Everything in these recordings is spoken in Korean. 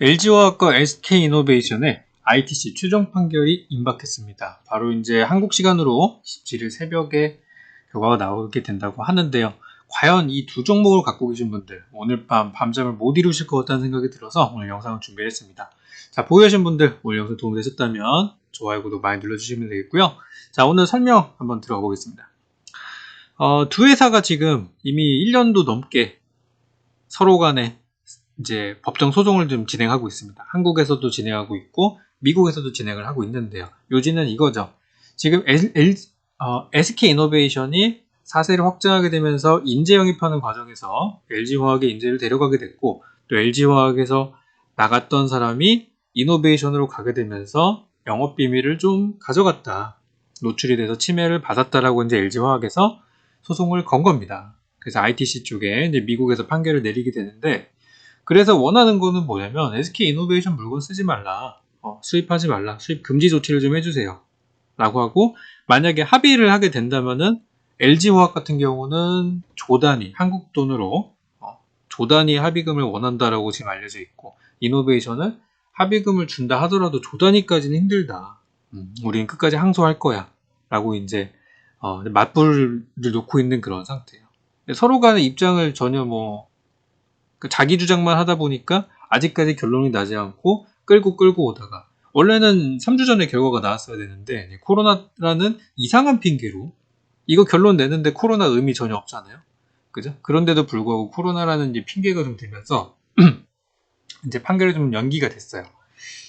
LG화학과 SK이노베이션의 ITC 최종 판결이 임박했습니다. 바로 이제 한국 시간으로 27일 새벽에 결과가 나오게 된다고 하는데요. 과연 이 두 종목을 갖고 계신 분들 오늘 밤잠을 못 이루실 것 같다는 생각이 들어서 오늘 영상을 준비했습니다. 자, 보고 계신 분들 오늘 영상 도움이 되셨다면 좋아요, 구독 많이 눌러주시면 되겠고요. 자, 오늘 설명 한번 들어가 보겠습니다. 두 회사가 지금 이미 1년도 넘게 서로 간에 이제 법정 소송을 좀 진행하고 있습니다. 한국에서도 진행하고 있고 미국에서도 진행을 하고 있는데요. 요지는 이거죠. 지금 SK이노베이션이 사세를 확장하게 되면서 인재 영입하는 과정에서 LG화학의 인재를 데려가게 됐고, 또 LG화학에서 나갔던 사람이 이노베이션으로 가게 되면서 영업 비밀을 좀 가져갔다, 노출이 돼서 침해를 받았다라고 이제 LG화학에서 소송을 건 겁니다. 그래서 ITC 쪽에 이제 미국에서 판결을 내리게 되는데, 그래서 원하는 거는 뭐냐면 SK이노베이션 물건 쓰지 말라, 수입하지 말라, 수입 금지 조치를 좀 해주세요 라고 하고, 만약에 합의를 하게 된다면은 LG화학 같은 경우는 조 단위, 한국 돈으로 조 단위 합의금을 원한다라고 지금 알려져 있고, 이노베이션은 합의금을 준다 하더라도 조 단위까지는 힘들다, 우리는 끝까지 항소할 거야 라고 이제 맞불을 놓고 있는 그런 상태예요. 서로 간의 입장을 전혀 자기 주장만 하다 보니까 아직까지 결론이 나지 않고 끌고 오다가, 원래는 3주 전에 결과가 나왔어야 되는데 코로나라는 이상한 핑계로 이거 결론 내는데 코로나 의미 전혀 없잖아요. 그죠? 그런데도 불구하고 코로나라는 이제 핑계가 좀 들면서 이제 판결이 좀 연기가 됐어요.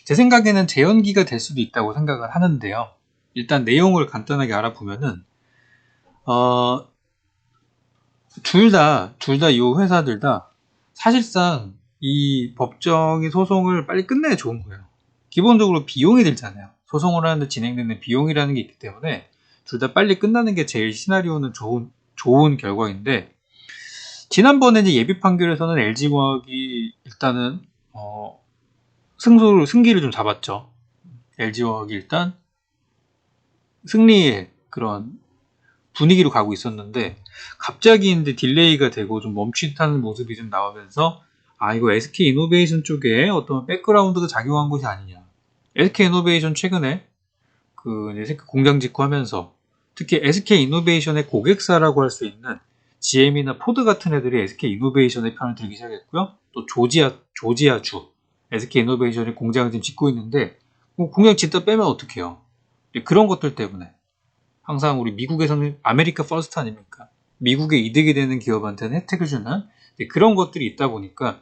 제 생각에는 재연기가 될 수도 있다고 생각을 하는데요. 일단 내용을 간단하게 알아보면은 둘 다 이 회사들 다 사실상 이 법정의 소송을 빨리 끝내야 좋은 거예요. 기본적으로 비용이 들잖아요. 소송을 하는데 진행되는 비용이라는 게 있기 때문에 둘 다 빨리 끝나는 게 제일 시나리오는 좋은 결과인데, 지난번에 이제 예비 판결에서는 LG화학이 일단은 승기를 좀 잡았죠. LG화학이 일단 승리의 그런 분위기로 가고 있었는데, 갑자기 이제 딜레이가 되고 좀 멈칫하는 모습이 좀 나오면서, 이거 SK이노베이션 쪽에 어떤 백그라운드가 작용한 것이 아니냐. SK이노베이션 최근에 이제 공장 짓고 하면서 특히 SK이노베이션의 고객사라고 할 수 있는 GM이나 포드 같은 애들이 SK이노베이션의 편을 들기 시작했고요. 또 조지아주 SK이노베이션의 공장을 지금 짓고 있는데, 공장 짓다 빼면 어떡해요. 그런 것들 때문에 항상 우리 미국에서는 아메리카 퍼스트 아닙니까? 미국에 이득이 되는 기업한테는 혜택을 주는 그런 것들이 있다 보니까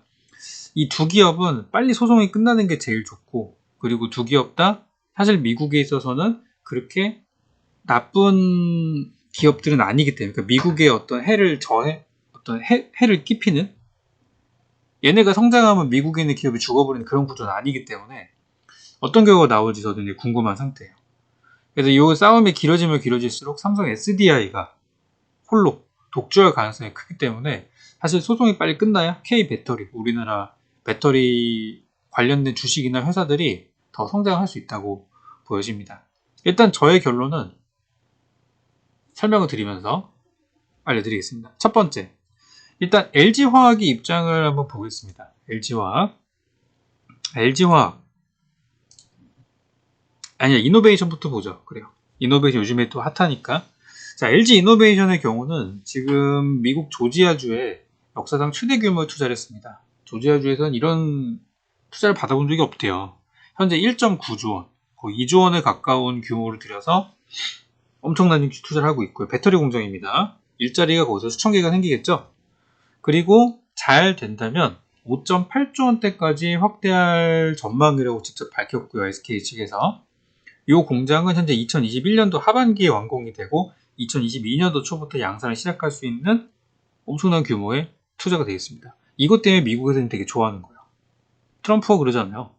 이 두 기업은 빨리 소송이 끝나는 게 제일 좋고, 그리고 두 기업 다 사실 미국에 있어서는 그렇게 나쁜 기업들은 아니기 때문에, 그러니까 미국의 어떤 해를 끼치는, 얘네가 성장하면 미국에 있는 기업이 죽어버리는 그런 구조는 아니기 때문에 어떤 결과가 나올지 저도 이제 궁금한 상태예요. 그래서 이 싸움이 길어지면 길어질수록 삼성 SDI가 홀로 독주할 가능성이 크기 때문에 사실 소송이 빨리 끝나야 K배터리, 우리나라 배터리 관련된 주식이나 회사들이 더 성장할 수 있다고 보여집니다. 일단 저의 결론은 설명을 드리면서 알려드리겠습니다. 첫 번째, 일단 LG화학의 입장을 한번 보겠습니다. LG화학 아니야, 이노베이션부터 보죠. 그래요. 이노베이션 요즘에 또 핫하니까. 자, LG 이노베이션의 경우는 지금 미국 조지아주에 역사상 최대 규모의 투자를 했습니다. 조지아주에서는 이런 투자를 받아본 적이 없대요. 현재 1.9조 원, 거의 2조 원에 가까운 규모를 들여서 엄청난 투자를 하고 있고요. 배터리 공장입니다. 일자리가 거기서 수천 개가 생기겠죠. 그리고 잘 된다면 5.8조 원대까지 확대할 전망이라고 직접 밝혔고요. SK 측에서. 이 공장은 현재 2021년도 하반기에 완공이 되고 2022년도 초부터 양산을 시작할 수 있는 엄청난 규모의 투자가 되겠습니다. 이것 때문에 미국에서는 되게 좋아하는 거예요. 트럼프가 그러잖아요.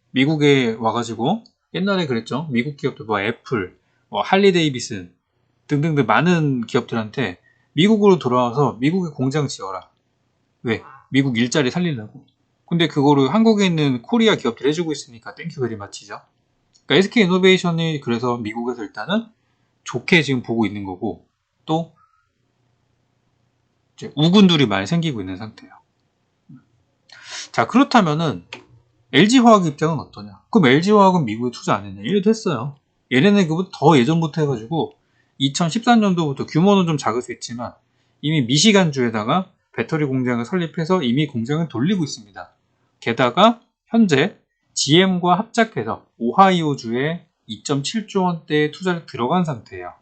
미국에 와가지고 옛날에 그랬죠. 미국 기업들 애플, 할리데이비슨 등등등 많은 기업들한테 미국으로 돌아와서 미국에 공장 지어라. 왜? 미국 일자리 살리려고. 근데 그거를 한국에 있는 코리아 기업들이 해주고 있으니까 땡큐 베리 마치죠. 그러니까 SK이노베이션이 그래서 미국에서 일단은 좋게 지금 보고 있는 거고, 또 이제 우군들이 많이 생기고 있는 상태예요. 자, 그렇다면은 LG화학 입장은 어떠냐? 그럼 LG화학은 미국에 투자 안 했냐? 이래도 했어요. 얘네는 그보다 더 예전부터 해가지고 2014년도부터 규모는 좀 작을 수 있지만 이미 미시간주에다가 배터리 공장을 설립해서 이미 공장을 돌리고 있습니다. 게다가 현재 GM과 합작해서 오하이오주에 2.7조 원대의 투자를 들어간 상태예요.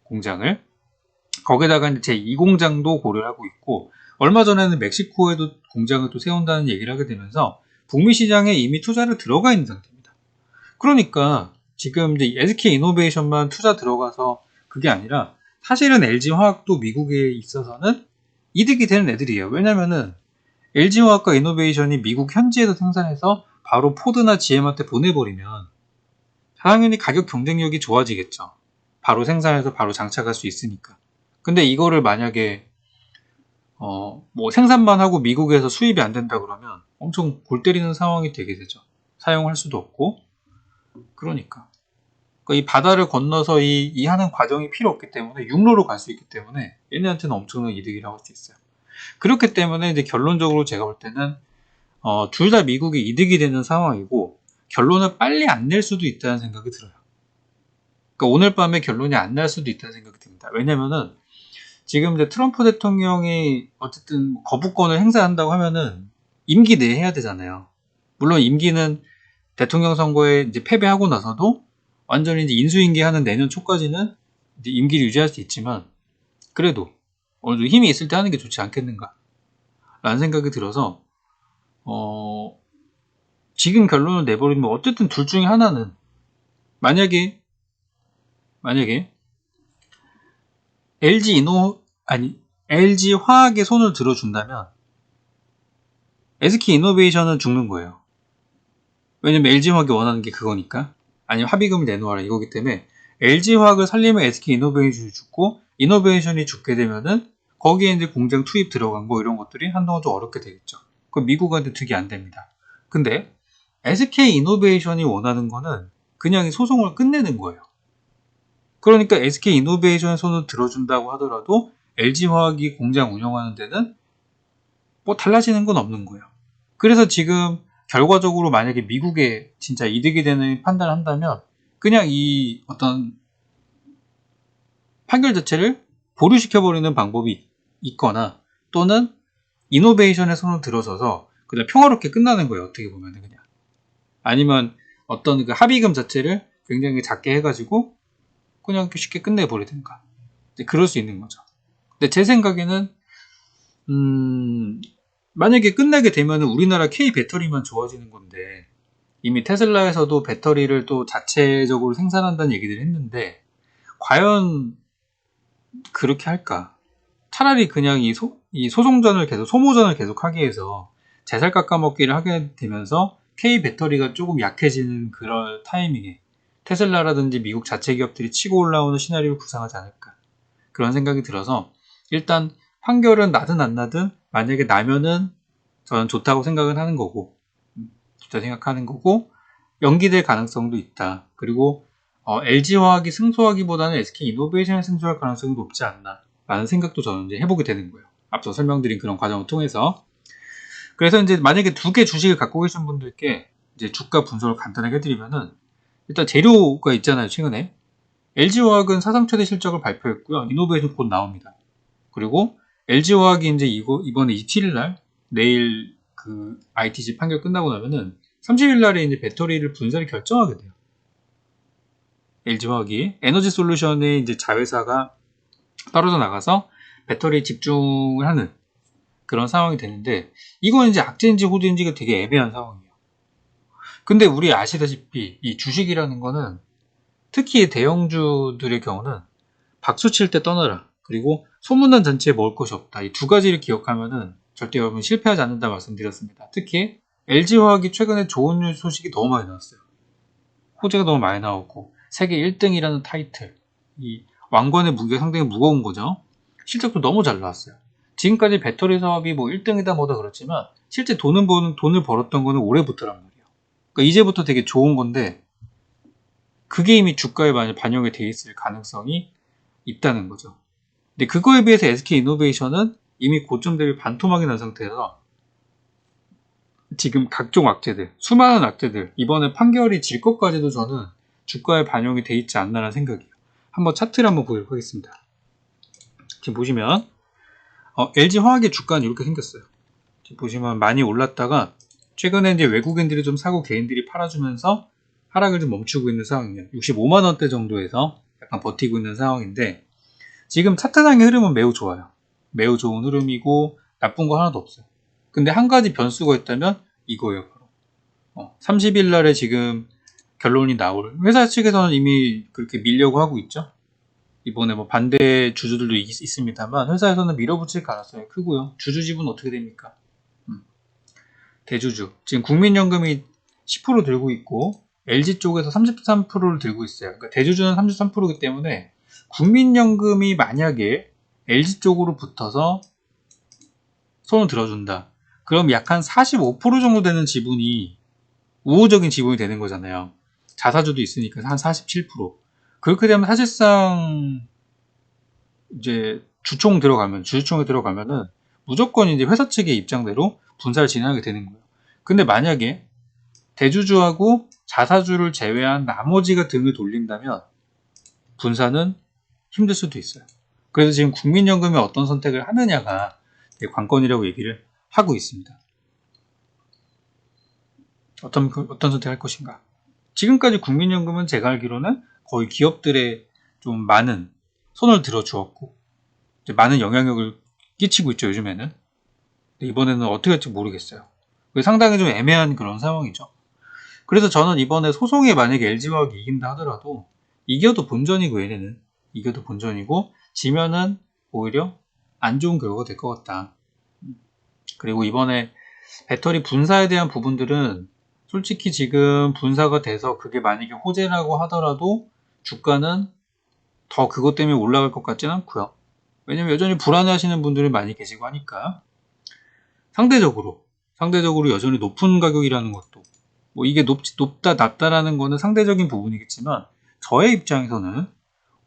공장을. 거기다가 이제 제2공장도 고려를 하고 있고, 얼마 전에는 멕시코에도 공장을 또 세운다는 얘기를 하게 되면서 북미 시장에 이미 투자를 들어가 있는 상태입니다. 그러니까 지금 이제 SK 이노베이션만 투자 들어가서 그게 아니라 사실은 LG화학도 미국에 있어서는 이득이 되는 애들이에요. 왜냐면은 LG화학과 이노베이션이 미국 현지에서 생산해서 바로 포드나 GM한테 보내버리면 당연히 가격 경쟁력이 좋아지겠죠. 바로 생산해서 바로 장착할 수 있으니까. 근데 이거를 만약에 뭐 생산만 하고 미국에서 수입이 안 된다 그러면 엄청 골 때리는 상황이 되게 되죠. 사용할 수도 없고. 그러니까 이 바다를 건너서 이 하는 과정이 필요 없기 때문에 육로로 갈 수 있기 때문에 얘네한테는 엄청난 이득이라고 할 수 있어요. 그렇기 때문에 이제 결론적으로 제가 볼 때는 둘 다 미국이 이득이 되는 상황이고 결론을 빨리 안 낼 수도 있다는 생각이 들어요. 그러니까 오늘 밤에 결론이 안 날 수도 있다는 생각이 듭니다. 왜냐면은 지금 이제 트럼프 대통령이 어쨌든 거부권을 행사한다고 하면은 임기 내에 해야 되잖아요. 물론 임기는 대통령 선거에 이제 패배하고 나서도 완전히 이제 인수인계하는 내년 초까지는 이제 임기를 유지할 수 있지만 그래도 어느 정도 힘이 있을 때 하는 게 좋지 않겠는가 라는 생각이 들어서 지금 결론을 내버리면 어쨌든 둘 중에 하나는 만약에 LG 화학에 손을 들어준다면 SK 이노베이션은 죽는 거예요. 왜냐면 LG 화학이 원하는 게 그거니까. 아니면 합의금을 내놓아라 이거기 때문에 LG 화학을 살리면 SK 이노베이션이 죽고 이노베이션이 죽게 되면은 거기에 이제 공장 투입 들어간 거 이런 것들이 한동안 좀 어렵게 되겠죠. 그럼 미국한테 득이 안 됩니다. 근데 SK 이노베이션이 원하는 거는 그냥 이 소송을 끝내는 거예요. 그러니까 SK 이노베이션의 손을 들어준다고 하더라도 LG 화학이 공장 운영하는 데는 뭐 달라지는 건 없는 거예요. 그래서 지금 결과적으로 만약에 미국에 진짜 이득이 되는 판단을 한다면 그냥 이 어떤 판결 자체를 보류시켜버리는 방법이 있거나 또는 이노베이션의 손을 들어서서 그냥 평화롭게 끝나는 거예요. 어떻게 보면 그냥. 아니면 어떤 그 합의금 자체를 굉장히 작게 해가지고 그냥 쉽게 끝내버리든가. 그럴 수 있는 거죠. 근데 제 생각에는 만약에 끝나게 되면 우리나라 K 배터리만 좋아지는 건데 이미 테슬라에서도 배터리를 또 자체적으로 생산한다는 얘기를 했는데 과연 그렇게 할까? 차라리 그냥 이 소송전을 계속 소모전을 계속 하기 위해서 제살 깎아먹기를 하게 되면서 K 배터리가 조금 약해지는 그런 타이밍에 테슬라라든지 미국 자체 기업들이 치고 올라오는 시나리오를 구상하지 않을까 그런 생각이 들어서 일단 판결은 나든 안 나든 만약에 나면은 저는 좋다고 생각은 하는 거고 좋다 생각하는 거고 연기될 가능성도 있다. 그리고 LG화학이 승소하기보다는 SK이노베이션이 승소할 가능성이 높지 않나 라는 생각도 저는 이제 해보게 되는 거예요. 앞서 설명드린 그런 과정을 통해서 그래서 이제 만약에 두 개 주식을 갖고 계신 분들께 이제 주가 분석을 간단하게 해드리면은 일단 재료가 있잖아요. 최근에 LG화학은 사상 최대 실적을 발표했고요. 이노베이션 곧 나옵니다. 그리고 LG화학이 이제 이번에 27일 날 내일 그 ITC 판결 끝나고 나면은 30일 날에 이제 배터리를 분사를 결정하게 돼요. LG화학이 에너지 솔루션의 이제 자회사가 떨어져 나가서 배터리에 집중을 하는 그런 상황이 되는데 이건 이제 악재인지 호재인지가 되게 애매한 상황이에요. 근데 우리 아시다시피 이 주식이라는 거는 특히 대형주들의 경우는 박수 칠 때 떠나라. 그리고 소문난 잔치에 먹을 것이 없다. 이 두 가지를 기억하면은 절대 여러분 실패하지 않는다 말씀드렸습니다. 특히 LG화학이 최근에 좋은 소식이 너무 많이 나왔어요. 호재가 너무 많이 나오고 세계 1등이라는 타이틀, 이 왕관의 무게가 상당히 무거운 거죠. 실적도 너무 잘 나왔어요. 지금까지 배터리 사업이 뭐 1등이다 뭐다 그렇지만 실제 돈을 벌었던 거는 올해부터란 말이에요. 그러니까 이제부터 되게 좋은 건데 그게 이미 주가에 많이 반영이 돼 있을 가능성이 있다는 거죠. 근데 그거에 비해서 SK 이노베이션은 이미 고점 대비 반토막이 난 상태여서 지금 각종 악재들, 수많은 악재들, 이번에 판결이 질 것까지도 저는 주가에 반영이 돼 있지 않나라는 생각이에요. 한번 차트를 한번 보도록 하겠습니다. 지금 보시면 LG화학의 주가는 이렇게 생겼어요. 지금 보시면 많이 올랐다가 최근에 이제 외국인들이 좀 사고 개인들이 팔아주면서 하락을 좀 멈추고 있는 상황이에요. 65만 원대 정도에서 약간 버티고 있는 상황인데 지금 차트상의 흐름은 매우 좋아요. 매우 좋은 흐름이고 나쁜 거 하나도 없어요. 근데 한 가지 변수가 있다면 이거예요. 30일 날에 지금 결론이 나올 회사 측에서는 이미 그렇게 밀려고 하고 있죠. 이번에 뭐 반대 주주들도 있습니다만 회사에서는 밀어붙일 가능성이 크고요. 주주 지분 어떻게 됩니까? 대주주 지금 국민연금이 10% 들고 있고 LG 쪽에서 33%를 들고 있어요. 그러니까 대주주는 33%이기 때문에 국민연금이 만약에 LG 쪽으로 붙어서 손을 들어준다. 그럼 약 한 45% 정도 되는 지분이 우호적인 지분이 되는 거잖아요. 자사주도 있으니까 한 47%. 그렇게 되면 사실상 이제 주주총에 들어가면은 무조건 이제 회사 측의 입장대로 분사를 진행하게 되는 거예요. 근데 만약에 대주주하고 자사주를 제외한 나머지가 등을 돌린다면 분사는 힘들 수도 있어요. 그래서 지금 국민연금이 어떤 선택을 하느냐가 관건이라고 얘기를 하고 있습니다. 어떤 선택을 할 것인가? 지금까지 국민연금은 제가 알기로는 거의 기업들의 좀 많은 손을 들어 주었고 많은 영향력을 끼치고 있죠, 요즘에는. 이번에는 어떻게 할지 모르겠어요. 상당히 좀 애매한 그런 상황이죠. 그래서 저는 이번에 소송에 만약에 LG화학이 이긴다 하더라도 이겨도 본전이고 얘네는 이겨도 본전이고 지면은 오히려 안 좋은 결과가 될 것 같다. 그리고 이번에 배터리 분사에 대한 부분들은 솔직히 지금 분사가 돼서 그게 만약에 호재라고 하더라도 주가는 더 그것 때문에 올라갈 것 같지는 않고요. 왜냐면 여전히 불안해하시는 분들이 많이 계시고 하니까 상대적으로 여전히 높은 가격이라는 것도 뭐 이게 높다 낮다라는 거는 상대적인 부분이겠지만 저의 입장에서는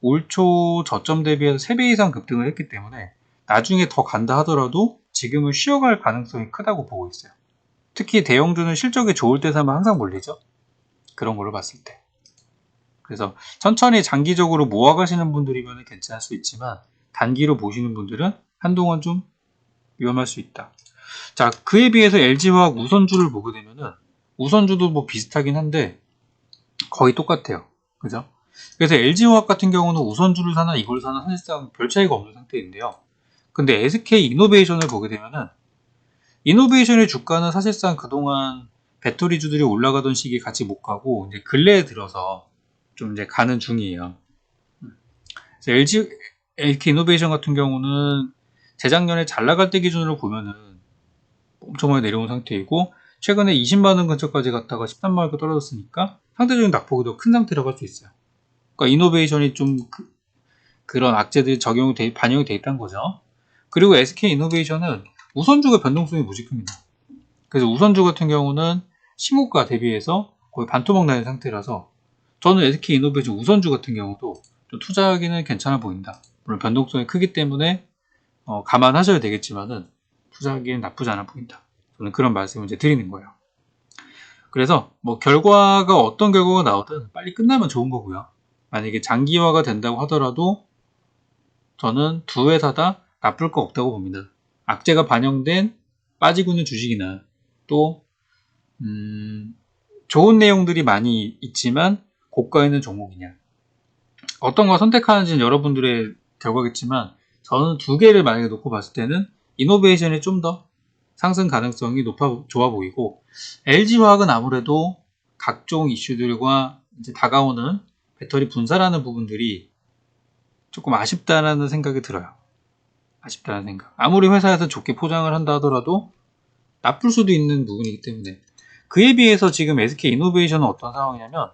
올 초 저점 대비해서 3배 이상 급등을 했기 때문에 나중에 더 간다 하더라도 지금은 쉬어갈 가능성이 크다고 보고 있어요. 특히 대형주는 실적이 좋을 때 사면 항상 몰리죠. 그런 걸로 봤을 때. 그래서 천천히 장기적으로 모아가시는 분들이면 괜찮을 수 있지만 단기로 보시는 분들은 한동안 좀 위험할 수 있다. 자, 그에 비해서 LG화학 우선주를 보게 되면은 우선주도 뭐 비슷하긴 한데 거의 똑같아요. 그죠? 그래서 LG화학 같은 경우는 우선주를 사나 이걸 사나 사실상 별 차이가 없는 상태인데요. 근데 SK이노베이션을 보게 되면은 이노베이션의 주가는 사실상 그동안 배터리주들이 올라가던 시기에 같이 못 가고 이제 근래에 들어서 좀 이제 가는 중이에요. 그래서 SK이노베이션 같은 경우는 재작년에 잘 나갈 때 기준으로 보면은 엄청 많이 내려온 상태이고 최근에 20만 원 근처까지 갔다가 13만 원까지 떨어졌으니까 상대적인 낙폭이 더 큰 상태라고 할 수 있어요. 그러니까 이노베이션이 좀 그런 악재들이 반영이 돼 있다는 거죠. 그리고 SK이노베이션은 우선주가 변동성이 무지 큽니다. 그래서 우선주 같은 경우는 신고가 대비해서 거의 반토막 나는 상태라서 저는 SK이노베이션 우선주 같은 경우도 좀 투자하기는 괜찮아 보인다. 물론 변동성이 크기 때문에 감안하셔야 되겠지만은 투자하기엔 나쁘지 않아 보인다. 저는 그런 말씀을 이제 드리는 거예요. 그래서 뭐 결과가 어떤 결과가 나오든 빨리 끝나면 좋은 거고요. 만약에 장기화가 된다고 하더라도 저는 두 회사 다 나쁠 거 없다고 봅니다. 악재가 반영된 빠지고 있는 주식이나 또 좋은 내용들이 많이 있지만 고가 있는 종목이냐 어떤 거 선택하는지는 여러분들의 결과겠지만 저는 두 개를 만약에 놓고 봤을 때는 이노베이션이 좀 더 상승 가능성이 좋아 보이고 LG화학은 아무래도 각종 이슈들과 이제 다가오는 배터리 분사라는 부분들이 조금 아쉽다라는 생각이 들어요. 아쉽다는 생각. 아무리 회사에서 좋게 포장을 한다 하더라도 나쁠 수도 있는 부분이기 때문에 그에 비해서 지금 SK이노베이션은 어떤 상황이냐면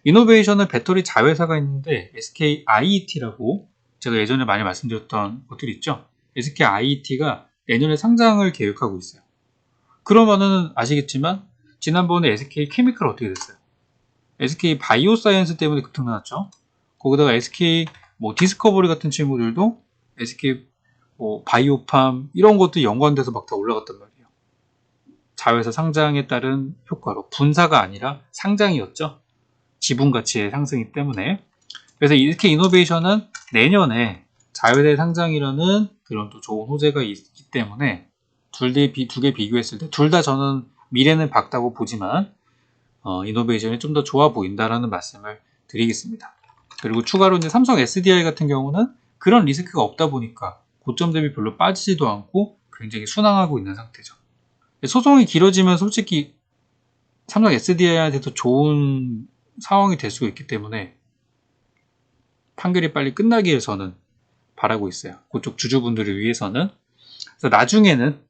이노베이션은 배터리 자회사가 있는데 SKIET라고 제가 예전에 많이 말씀드렸던 것들이 있죠. SKIET가 내년에 상장을 계획하고 있어요. 그러면은 아시겠지만 지난번에 SK케미칼 어떻게 됐어요? SK바이오사이언스 때문에 급등 나왔죠. 거기다가 SK 뭐 디스커버리 같은 친구들도 SK 뭐 바이오팜 이런 것도 연관돼서 막 다 올라갔단 말이에요. 자회사 상장에 따른 효과로 분사가 아니라 상장이었죠. 지분 가치의 상승이 때문에. 그래서 이렇게 이노베이션은 내년에 자회사의 상장이라는 그런 또 좋은 호재가 있기 때문에 두 개 비교했을 때 둘 다 저는 미래는 밝다고 보지만 이노베이션이 좀 더 좋아 보인다라는 말씀을 드리겠습니다. 그리고 추가로 이제 삼성 SDI 같은 경우는 그런 리스크가 없다 보니까 고점 대비 별로 빠지지도 않고 굉장히 순항하고 있는 상태죠. 소송이 길어지면 솔직히 삼성 SDI한테도 좋은 상황이 될 수가 있기 때문에 판결이 빨리 끝나기 위해서는 바라고 있어요. 그쪽 주주분들을 위해서는. 그래서 나중에는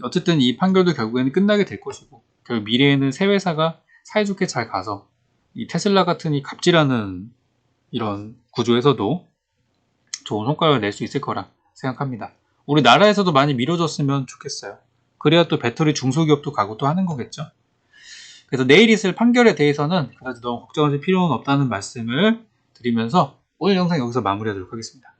어쨌든 이 판결도 결국에는 끝나게 될 것이고 결국 미래에는 새 회사가 사이좋게 잘 가서 이 테슬라 같은 이 갑질하는 이런 구조에서도 좋은 성과를 낼 수 있을 거라 생각합니다. 우리나라에서도 많이 미뤄졌으면 좋겠어요. 그래야 또 배터리 중소기업도 가고 또 하는 거겠죠. 그래서 내일 있을 판결에 대해서는 그다지 너무 걱정하실 필요는 없다는 말씀을 드리면서 오늘 영상 여기서 마무리하도록 하겠습니다.